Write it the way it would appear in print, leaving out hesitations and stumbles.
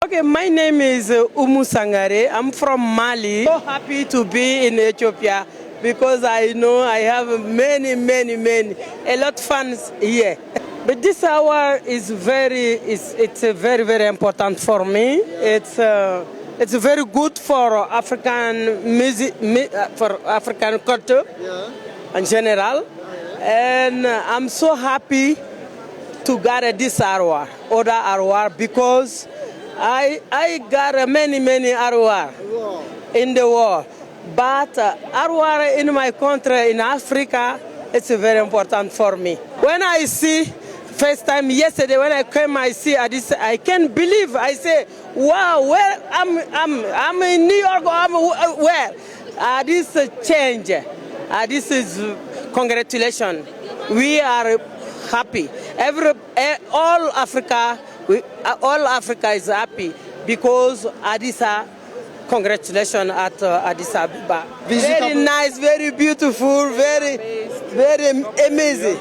Okay, my name is Umuu Sangaré. I'm from Mali. So happy to be in Ethiopia because I know I have many, a lot of fans here. But this hour is it's very, very important for me. It's very good for African music, for African culture in general. And I'm so happy to get this arwar, Odaa arwar, because I got many arwar in the world. But arwar in my country, in Africa, it's very important for me. When I see, first time yesterday when I came, I see Addis, I can't believe. I say, wow, where I'm in New York, where? This change. This is congratulations. We are happy. All Africa is happy because Addis. Congratulations at Addis Ababa. Very nice, very beautiful, very amazing.